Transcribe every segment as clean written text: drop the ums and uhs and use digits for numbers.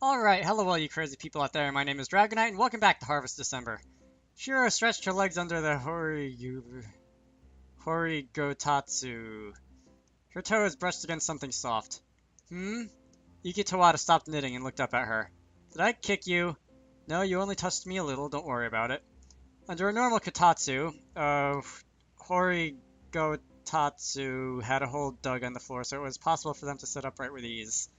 Alright, hello all you crazy people out there, my name is Dragonite, and welcome back to Harvest December. Shiro stretched her legs under the Horigotatsu. Her toes brushed against something soft. Hmm? Yuki Towada stopped knitting and looked up at her. Did I kick you? No, you only touched me a little, don't worry about it. Under a normal kotatsu, Horigotatsu had a hole dug in the floor so it was possible for them to sit upright with ease.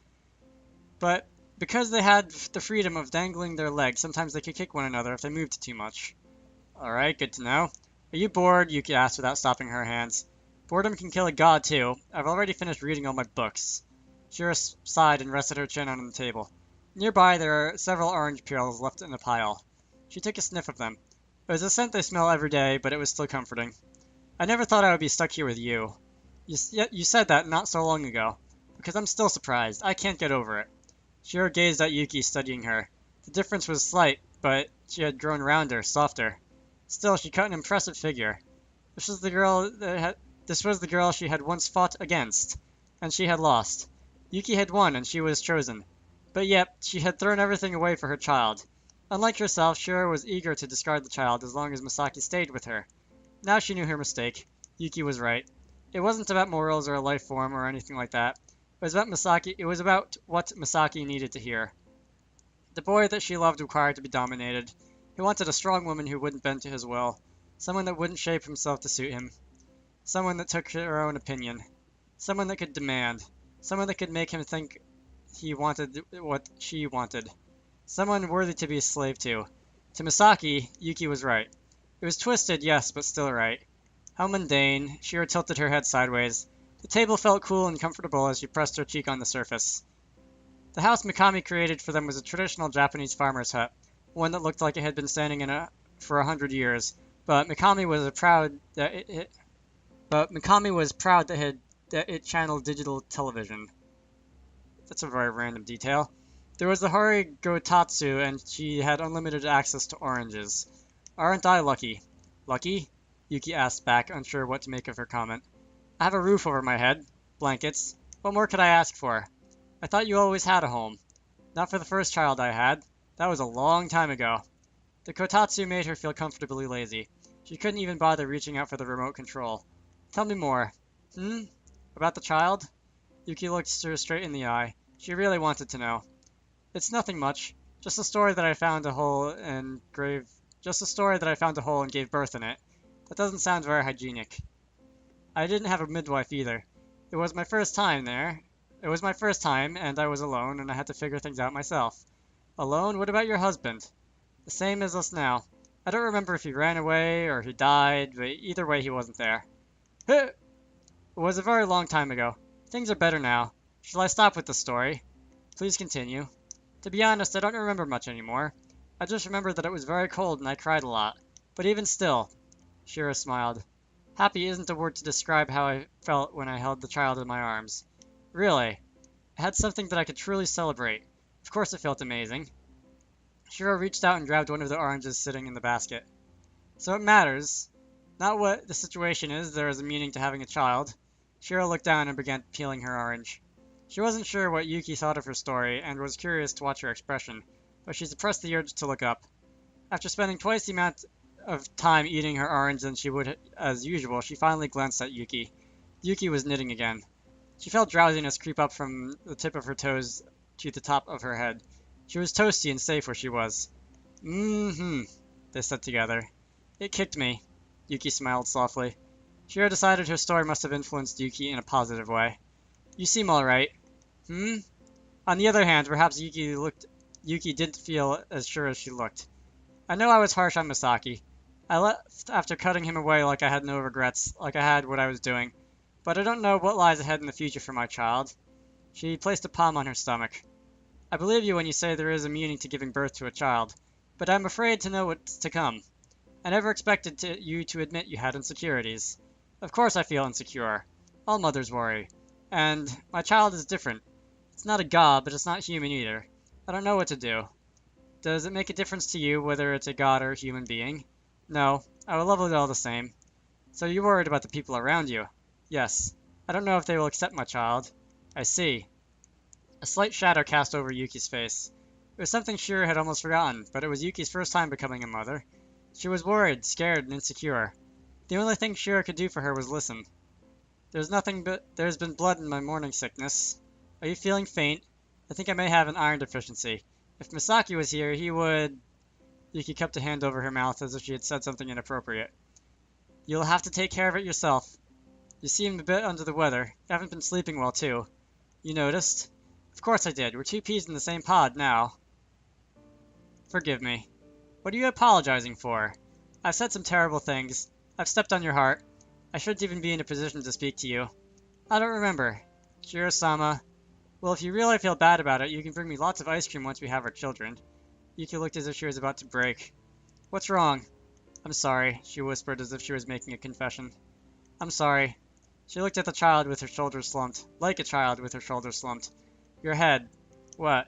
But because they had the freedom of dangling their legs, sometimes they could kick one another if they moved too much. Alright, good to know. Are you bored? Yuki asked without stopping her hands. Boredom can kill a god too. I've already finished reading all my books. Shiro sighed and rested her chin on the table. Nearby, there are several orange peels left in a pile. She took a sniff of them. It was a scent they smell every day, but it was still comforting. I never thought I would be stuck here with you. You said that not so long ago. Because I'm still surprised. I can't get over it. Shiro gazed at Yuki, studying her. The difference was slight, but she had grown rounder, softer. Still, she cut an impressive figure. This was the girl she had once fought against, and she had lost. Yuki had won, and she was chosen. But yet, she had thrown everything away for her child. Unlike herself, Shiro was eager to discard the child as long as Masaki stayed with her. Now she knew her mistake. Yuki was right. It wasn't about morals or a life form or anything like that. It was about what Masaki needed to hear. The boy that she loved required to be dominated. He wanted a strong woman who wouldn't bend to his will, someone that wouldn't shape himself to suit him, someone that took her own opinion, someone that could demand, someone that could make him think he wanted what she wanted, someone worthy to be a slave to. To Masaki, Yuki was right. It was twisted, yes, but still right. How mundane. Shiro tilted her head sideways. The table felt cool and comfortable as she pressed her cheek on the surface. The house Mikami created for them was a traditional Japanese farmer's hut, one that looked like it had been standing for 100 years. But Mikami was proud that it channeled digital television. That's a very random detail. There was the Horigotatsu, and she had unlimited access to oranges. Aren't I lucky? Lucky? Yuki asked back, unsure what to make of her comment. I have a roof over my head, blankets. What more could I ask for? I thought you always had a home. Not for the first child I had. That was a long time ago. The kotatsu made her feel comfortably lazy. She couldn't even bother reaching out for the remote control. Tell me more. About the child? Yuki looked her straight in the eye. She really wanted to know. It's nothing much. Just a story that I found a hole and gave birth in it. That doesn't sound very hygienic. I didn't have a midwife either. It was my first time, and I was alone, and I had to figure things out myself. Alone? What about your husband? The same as us now. I don't remember if he ran away or he died, but either way he wasn't there. It was a very long time ago. Things are better now. Shall I stop with the story? Please continue. To be honest, I don't remember much anymore. I just remember that it was very cold and I cried a lot. But even still, Shiro smiled. Happy isn't a word to describe how I felt when I held the child in my arms. Really, I had something that I could truly celebrate. Of course it felt amazing. Shiro reached out and grabbed one of the oranges sitting in the basket. So it matters. Not what the situation is, there is a meaning to having a child. Shiro looked down and began peeling her orange. She wasn't sure what Yuki thought of her story and was curious to watch her expression, but she suppressed the urge to look up. After spending twice the amount of time eating her orange than she would as usual, she finally glanced at Yuki. Yuki was knitting again. She felt drowsiness creep up from the tip of her toes to the top of her head. She was toasty and safe where she was. They said together. It kicked me. Yuki smiled softly. Shiro decided her story must have influenced Yuki in a positive way. You seem all right. On the other hand, perhaps Yuki didn't feel as sure as she looked. I know I was harsh on Masaki. I left after cutting him away like I had no regrets, like I had what I was doing. But I don't know what lies ahead in the future for my child. She placed a palm on her stomach. I believe you when you say there is a meaning to giving birth to a child, but I'm afraid to know what's to come. I never expected you to admit you had insecurities. Of course I feel insecure. All mothers worry. And my child is different. It's not a god, but it's not human either. I don't know what to do. Does it make a difference to you whether it's a god or a human being? No, I will love it all the same. So you're worried about the people around you? Yes. I don't know if they will accept my child. I see. A slight shadow cast over Yuki's face. It was something Shiro had almost forgotten, but it was Yuki's first time becoming a mother. She was worried, scared, and insecure. The only thing Shiro could do for her was listen. There's been blood in my morning sickness. Are you feeling faint? I think I may have an iron deficiency. If Masaki was here, he would... Yuki cupped a hand over her mouth as if she had said something inappropriate. You'll have to take care of it yourself. You seem a bit under the weather. You haven't been sleeping well, too. You noticed? Of course I did. We're two peas in the same pod now. Forgive me. What are you apologizing for? I've said some terrible things. I've stepped on your heart. I shouldn't even be in a position to speak to you. I don't remember. Shiro-sama. Well, if you really feel bad about it, you can bring me lots of ice cream once we have our children. Yuki looked as if she was about to break. What's wrong? I'm sorry, she whispered as if she was making a confession. I'm sorry. She looked at the child with her shoulders slumped, like a child with her shoulders slumped. Your head. What?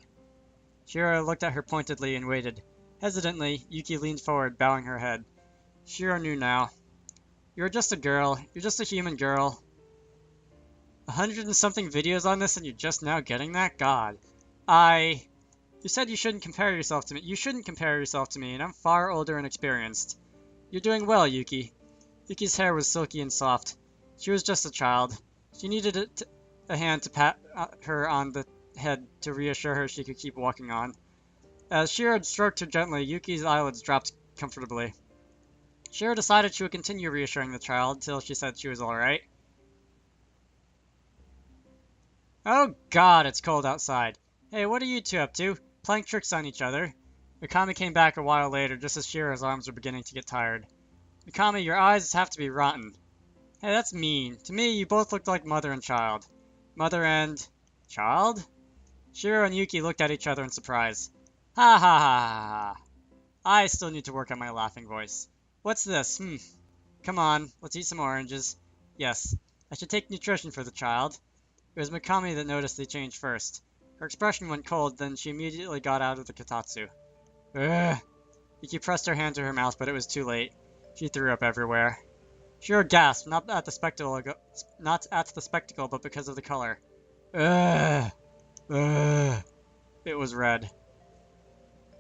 Shiro looked at her pointedly and waited. Hesitantly, Yuki leaned forward, bowing her head. Shiro knew now. You're just a girl. You're just a human girl. 100 and something videos on this and you're just now getting that? God. You said you shouldn't compare yourself to me. You shouldn't compare yourself to me, and I'm far older and experienced. You're doing well, Yuki. Yuki's hair was silky and soft. She was just a child. She needed a hand to pat her on the head to reassure her she could keep walking on. As Shiro stroked her gently, Yuki's eyelids dropped comfortably. Shiro decided she would continue reassuring the child till she said she was alright. Oh God, it's cold outside. Hey, what are you two up to? Playing tricks on each other? Mikami came back a while later, just as Shiro's arms were beginning to get tired. Mikami, your eyes have to be rotten. Hey, that's mean. To me, you both looked like mother and child. Mother and... child? Shiro and Yuki looked at each other in surprise. Ha ha ha ha ha. I still need to work on my laughing voice. What's this? Come on, let's eat some oranges. Yes, I should take nutrition for the child. It was Mikami that noticed the change first. Her expression went cold, then she immediately got out of the kotatsu. Ugh. Yuki pressed her hand to her mouth, but it was too late. She threw up everywhere. Shiro gasped, not at the spectacle, but because of the color. Ugh. Ugh. It was red.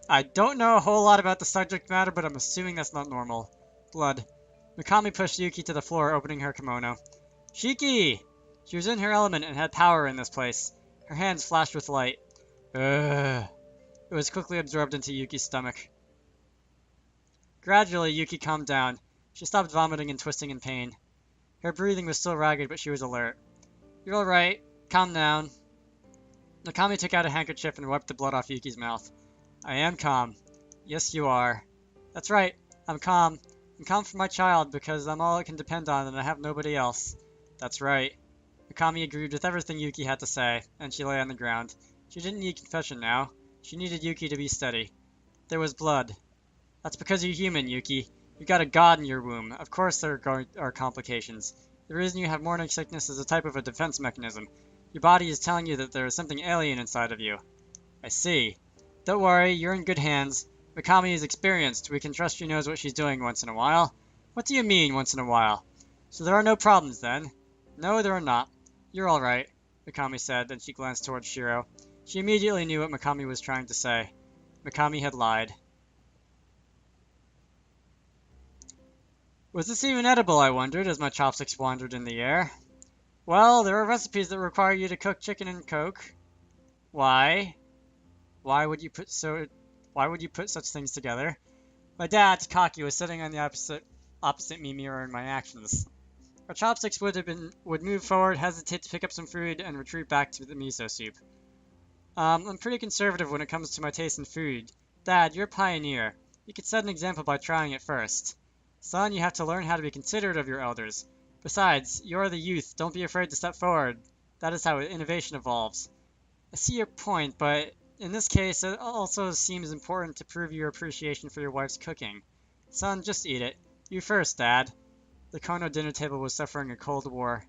I don't know a whole lot about the subject matter, but I'm assuming that's not normal. Blood. Mikami pushed Yuki to the floor, opening her kimono. Shiki! She was in her element and had power in this place. Her hands flashed with light. Ugh. It was quickly absorbed into Yuki's stomach. Gradually, Yuki calmed down. She stopped vomiting and twisting in pain. Her breathing was still ragged, but she was alert. You're alright. Calm down. Mikami took out a handkerchief and wiped the blood off Yuki's mouth. I am calm. Yes, you are. That's right. I'm calm. I'm calm for my child because I'm all it can depend on and I have nobody else. That's right. Mikami agreed with everything Yuki had to say, and she lay on the ground. She didn't need confession now. She needed Yuki to be steady. There was blood. That's because you're human, Yuki. You've got a god in your womb. Of course there are complications. The reason you have morning sickness is a type of a defense mechanism. Your body is telling you that there is something alien inside of you. I see. Don't worry, you're in good hands. Mikami is experienced. We can trust she knows what she's doing once in a while. What do you mean, once in a while? So there are no problems, then? No, there are not. You're all right, Mikami said, then she glanced towards Shiro. She immediately knew what Mikami was trying to say. Mikami had lied. Was this even edible, I wondered, as my chopsticks wandered in the air. Well, there are recipes that require you to cook chicken and coke. Why? Why would you put such things together? My dad, Takaki, was sitting on the opposite me, mirroring my actions. Our chopsticks would move forward, hesitate to pick up some food, and retreat back to the miso soup. I'm pretty conservative when it comes to my taste in food. Dad, you're a pioneer. You could set an example by trying it first. Son, you have to learn how to be considerate of your elders. Besides, you're the youth. Don't be afraid to step forward. That is how innovation evolves. I see your point, but in this case, it also seems important to prove your appreciation for your wife's cooking. Son, just eat it. You first, Dad. The Konno dinner table was suffering a cold war.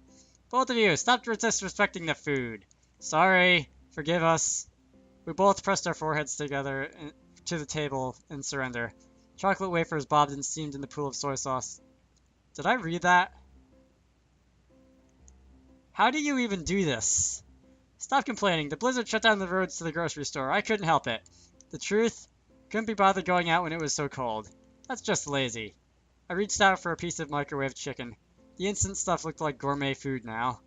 Both of you, stop disrespecting the food. Sorry. Forgive us. We both pressed our foreheads together to the table in surrender. Chocolate wafers bobbed and steamed in the pool of soy sauce. Did I read that? How do you even do this? Stop complaining. The blizzard shut down the roads to the grocery store. I couldn't help it. The truth? Couldn't be bothered going out when it was so cold. That's just lazy. I reached out for a piece of microwave chicken. The instant stuff looked like gourmet food now.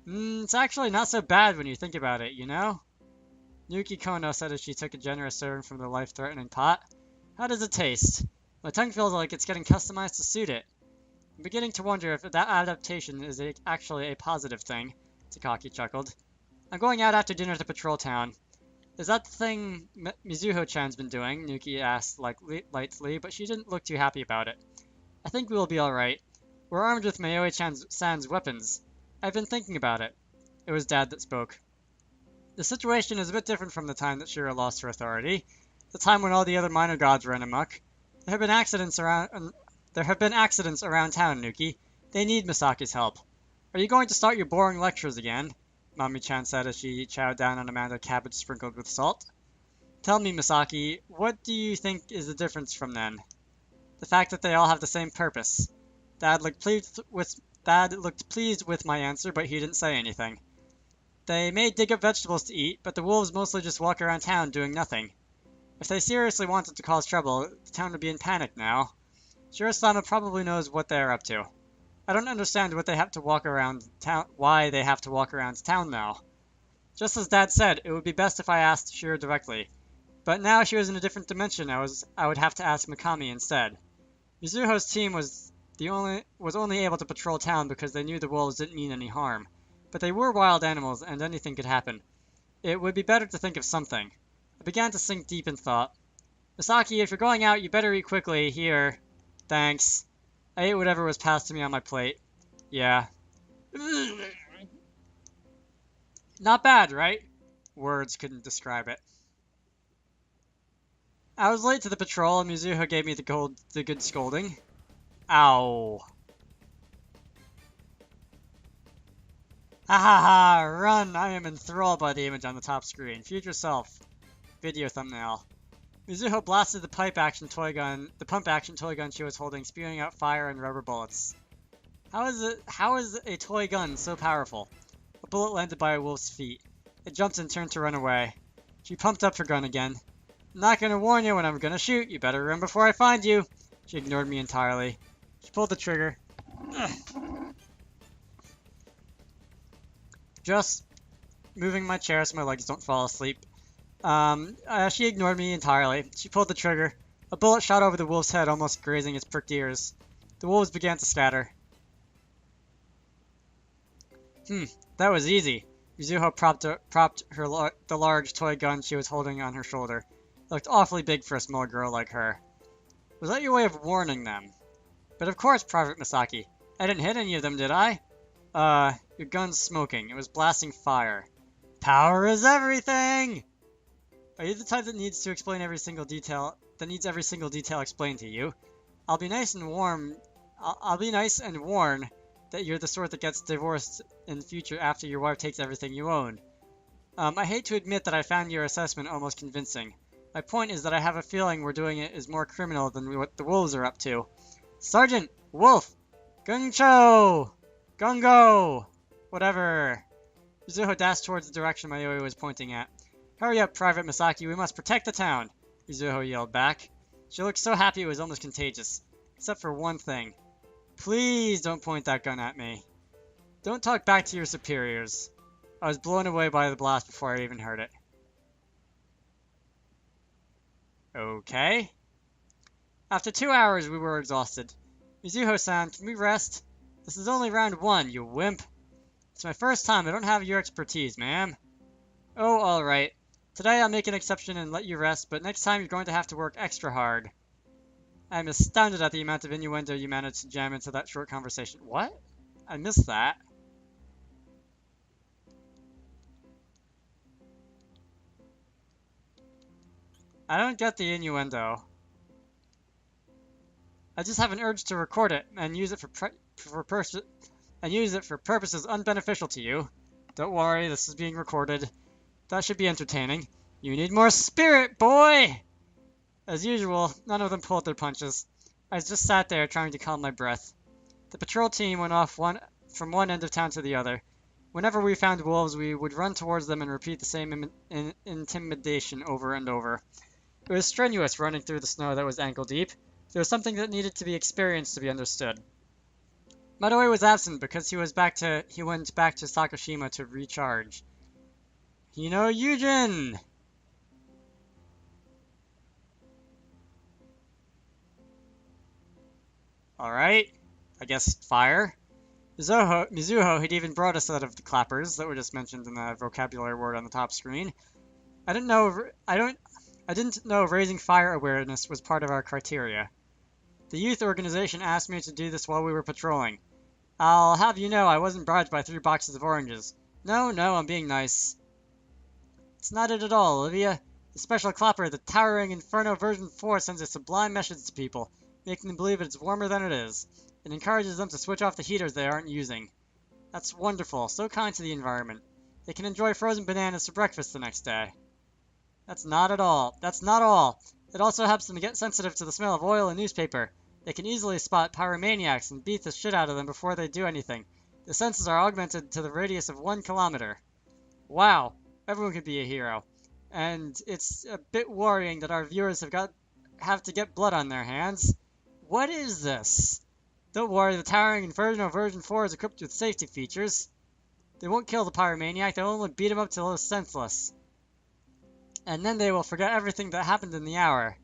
It's actually not so bad when you think about it, you know? Yuki Konno said as she took a generous serving from the life-threatening pot. How does it taste? My tongue feels like it's getting customized to suit it. I'm beginning to wonder if that adaptation is actually a positive thing, Takaki chuckled. I'm going out after dinner to patrol town. Is that the thing Mizouhu-chan's been doing? Yuki asked lightly, but she didn't look too happy about it. I think we will be alright. We're armed with Mayoi-san's weapons. I've been thinking about it. It was Dad that spoke. The situation is a bit different from the time that Shiro lost her authority, the time when all the other minor gods ran amok. There have been accidents around town, Nuki. They need Masaki's help. Are you going to start your boring lectures again? Mami-chan said as she chowed down on a mound of cabbage sprinkled with salt. Tell me, Masaki, what do you think is the difference from then? The fact that they all have the same purpose. Dad looked pleased with my answer, but he didn't say anything. They may dig up vegetables to eat, but the wolves mostly just walk around town doing nothing. If they seriously wanted to cause trouble, the town would be in panic now. Shiro-sama probably knows what they are up to. I don't understand what they have to walk around town. Why they have to walk around town now. Just as Dad said, it would be best if I asked Shiro directly. But now she was in a different dimension. I would have to ask Mikami instead. Mizuho's team was only able to patrol town because they knew the wolves didn't mean any harm. But they were wild animals, and anything could happen. It would be better to think of something. I began to sink deep in thought. Masaki, if you're going out, you better eat quickly. Here. Thanks. I ate whatever was passed to me on my plate. Yeah. Not bad, right? Words couldn't describe it. I was late to the patrol, and Mizouhu gave me the good scolding. Ow. Ha ha ha! Run! I am enthralled by the image on the top screen. Future self. Video thumbnail. Mizouhu blasted the pump action toy gun she was holding, spewing out fire and rubber bullets. How is a toy gun so powerful? A bullet landed by a wolf's feet. It jumped and turned to run away. She pumped up her gun again. I'm not gonna warn you when I'm gonna shoot. You better run before I find you. She ignored me entirely. She pulled the trigger. Just moving my chair so my legs don't fall asleep. She ignored me entirely. She pulled the trigger. A bullet shot over the wolf's head, almost grazing its pricked ears. The wolves began to scatter. That was easy. Mizouhu propped the large toy gun she was holding on her shoulder. It looked awfully big for a small girl like her. Was that your way of warning them? But of course, Private Masaki. I didn't hit any of them, did I? Your gun's smoking. It was blasting fire. Power is everything! Are you the type that needs every single detail explained to you? I'll be nice and warn that you're the sort that gets divorced in the future after your wife takes everything you own. I hate to admit that I found your assessment almost convincing. My point is that I have a feeling we're doing it is more criminal than what the wolves are up to. Sergeant! Wolf! Guncho! Gungo! Whatever. Mizouhu dashed towards the direction Mayoi was pointing at. Hurry up, Private Masaki, we must protect the town! Mizouhu yelled back. She looked so happy it was almost contagious. Except for one thing. Please don't point that gun at me. Don't talk back to your superiors. I was blown away by the blast before I even heard it. Okay. After 2 hours, we were exhausted. Mizouhu-san, can we rest? This is only round 1, you wimp. It's my first time. I don't have your expertise, ma'am. Oh, alright. Today I'll make an exception and let you rest, but next time you're going to have to work extra hard. I'm astounded at the amount of innuendo you managed to jam into that short conversation. What? I missed that. I don't get the innuendo. I just have an urge to record it and use it for purposes unbeneficial to you. Don't worry, this is being recorded. That should be entertaining. You need more spirit, boy! As usual, none of them pulled their punches. I just sat there trying to calm my breath. The patrol team went off from one end of town to the other. Whenever we found wolves, we would run towards them and repeat the same intimidation over and over. It was strenuous running through the snow that was ankle deep. There was something that needed to be experienced to be understood. Madoe was absent because he went back to Sakashima to recharge. Yujin! Alright, I guess fire. Mizouhu had even brought a set of the clappers that were just mentioned in the vocabulary word on the top screen. I didn't know raising fire awareness was part of our criteria. The youth organization asked me to do this while we were patrolling. I'll have you know I wasn't bribed by 3 boxes of oranges. No, I'm being nice. It's not it at all, Olivia. The special clapper, the Towering Inferno version 4, sends a sublime message to people, making them believe it's warmer than it is. It encourages them to switch off the heaters they aren't using. That's wonderful, so kind to the environment. They can enjoy frozen bananas for breakfast the next day. That's not all. It also helps them to get sensitive to the smell of oil and newspaper. They can easily spot pyromaniacs and beat the shit out of them before they do anything. The senses are augmented to the radius of 1 kilometer. Wow, everyone could be a hero. And it's a bit worrying that our viewers have to get blood on their hands. What is this? Don't worry, the Towering Inferno version 4 is equipped with safety features. They won't kill the pyromaniac, they'll only beat him up till he's senseless. And then they will forget everything that happened in the hour.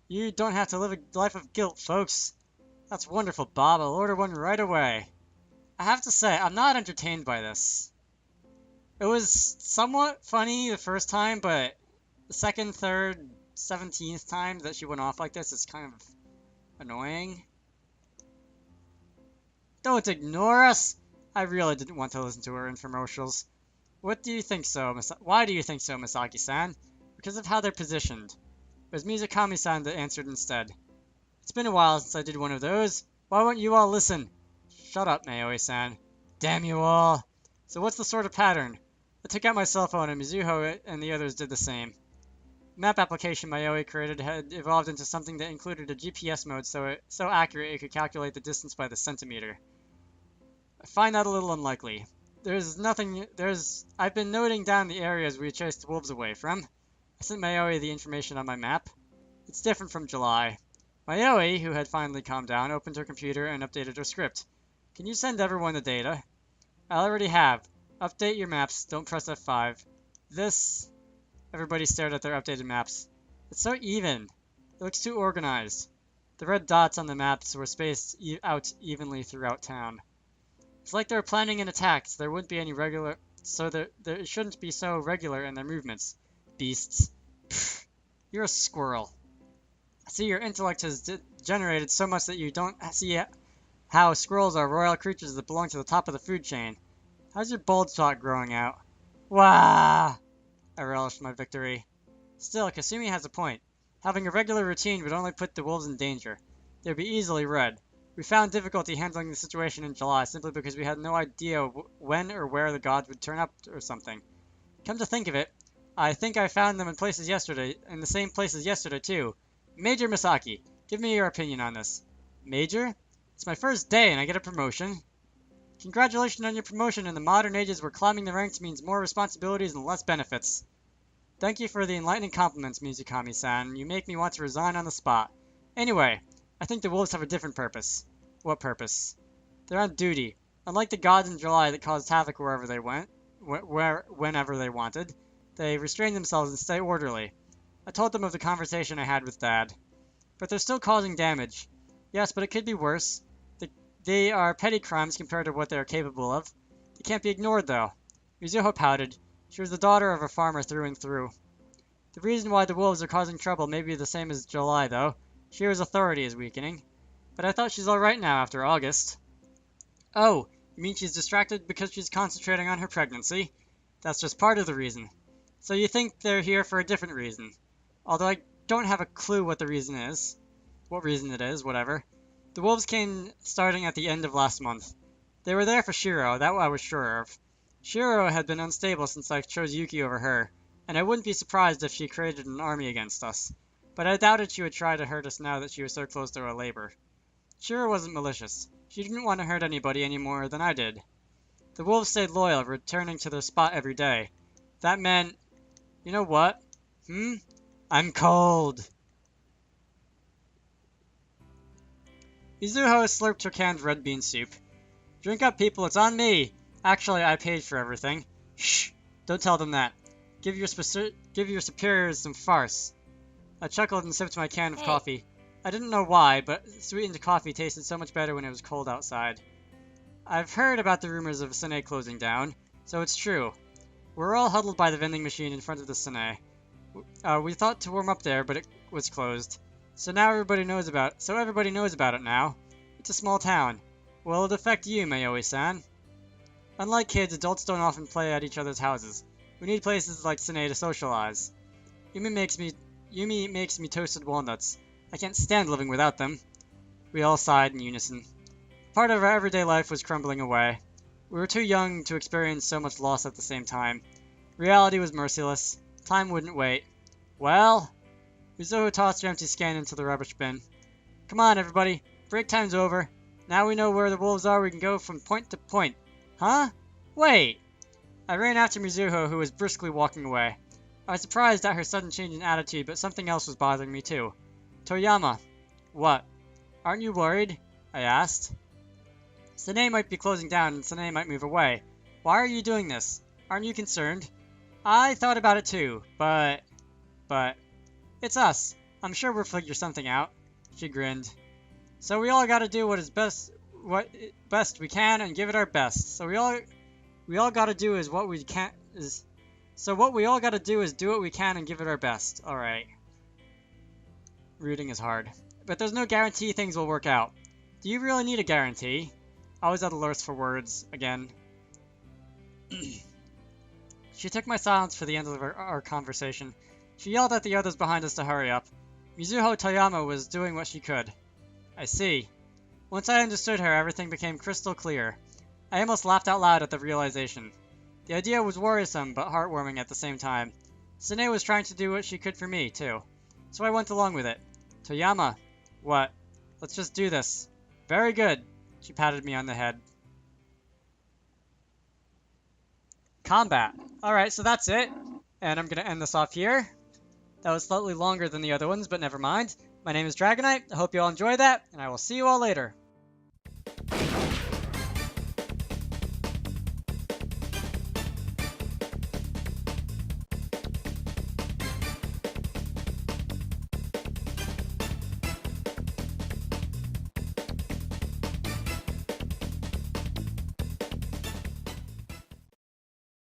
You don't have to live a life of guilt, folks. That's wonderful, Bob. I'll order one right away. I have to say, I'm not entertained by this. It was somewhat funny the first time, but the second, third, 17th time that she went off like this is kind of annoying. Don't ignore us! I really didn't want to listen to her infomercials. Why do you think so, Masaki-san? Because of how they're positioned. It was Mizukami-san that answered instead. It's been a while since I did one of those. Why won't you all listen? Shut up, Maoi-san. Damn you all. So what's the sort of pattern? I took out my cell phone and Mizouhu and the others did the same. The map application Maoi created had evolved into something that included a GPS mode so accurate it could calculate the distance by the centimeter. I find that a little unlikely. I've been noting down the areas we chased the wolves away from. I sent Maoi the information on my map. It's different from July. Maoi, who had finally calmed down, opened her computer and updated her script. Can you send everyone the data? I already have. Update your maps. Don't press F5. This... Everybody stared at their updated maps. It's so even. It looks too organized. The red dots on the maps were spaced out evenly throughout town. It's like they were planning an attack, so there wouldn't be any regular... So there shouldn't be so regular in their movements. Beasts. Pfft, you're a squirrel. I see your intellect has degenerated so much that you don't see how squirrels are royal creatures that belong to the top of the food chain. How's your bald spot growing out? Wah! I relished my victory. Still, Kasumi has a point. Having a regular routine would only put the wolves in danger. They would be easily read. We found difficulty handling the situation in July simply because we had no idea when or where the gods would turn up or something. Come to think of it, I think I found them in the same places yesterday too. Major Masaki, give me your opinion on this. Major? It's my first day and I get a promotion. Congratulations on your promotion in the modern ages where climbing the ranks means more responsibilities and less benefits. Thank you for the enlightening compliments, Mizukami-san. You make me want to resign on the spot. Anyway, I think the wolves have a different purpose. What purpose? They're on duty. Unlike the gods in July that caused havoc wherever they went, whenever they wanted, they restrain themselves and stay orderly. I told them of the conversation I had with Dad. But they're still causing damage. Yes, but it could be worse. They are petty crimes compared to what they are capable of. They can't be ignored, though. Mizouhu pouted. She was the daughter of a farmer through and through. The reason why the wolves are causing trouble may be the same as July, though. Shiro's authority is weakening. But I thought she's alright now after August. Oh, you mean she's distracted because she's concentrating on her pregnancy? That's just part of the reason. So you think they're here for a different reason. Although I don't have a clue what the reason is. What reason it is, whatever. The wolves came starting at the end of last month. They were there for Shiro, that I was sure of. Shiro had been unstable since I chose Yuki over her, and I wouldn't be surprised if she created an army against us. But I doubted she would try to hurt us now that she was so close to her labor. Shiro wasn't malicious. She didn't want to hurt anybody any more than I did. The wolves stayed loyal, returning to their spot every day. That meant... You know what? I'm cold. Mizouhu slurped her canned red bean soup. Drink up, people, it's on me. Actually, I paid for everything. Shh, don't tell them that. Give your superiors some farce. I chuckled and sipped my can of coffee. I didn't know why, but sweetened coffee tasted so much better when it was cold outside. I've heard about the rumors of Sine closing down, so it's true. We're all huddled by the vending machine in front of the Sine. We thought to warm up there, but it was closed. So everybody knows about it now. It's a small town. Will it affect you, Mayoi-san? Unlike kids, adults don't often play at each other's houses. We need places like Sine to socialize. Yumi makes me toasted walnuts. I can't stand living without them. We all sighed in unison. Part of our everyday life was crumbling away. We were too young to experience so much loss at the same time. Reality was merciless. Time wouldn't wait. Well? Mizouhu tossed her empty scan into the rubbish bin. Come on, everybody. Break time's over. Now we know where the wolves are, we can go from point to point. Huh? Wait! I ran after Mizouhu, who was briskly walking away. I was surprised at her sudden change in attitude, but something else was bothering me too. Toyama. What? Aren't you worried? I asked. Sine might be closing down and Sine might move away. Why are you doing this? Aren't you concerned? I thought about it too, but... It's us. I'm sure we'll figure something out. She grinned. So we all gotta do what best we can and give it our best. So we all gotta do is what we can is... So what we all gotta do is do what we can and give it our best. Alright. Rooting is hard. But there's no guarantee things will work out. Do you really need a guarantee? I was at a loss for words, again. She took my silence for the end of our conversation. She yelled at the others behind us to hurry up. Mizouhu Toyama was doing what she could. I see. Once I understood her, everything became crystal clear. I almost laughed out loud at the realization. The idea was worrisome, but heartwarming at the same time. Sine was trying to do what she could for me, too. So I went along with it. Toyama. What? Let's just do this. Very good. She patted me on the head. Combat. Alright, so that's it. And I'm going to end this off here. That was slightly longer than the other ones, but never mind. My name is Dragonite. I hope you all enjoyed that, and I will see you all later.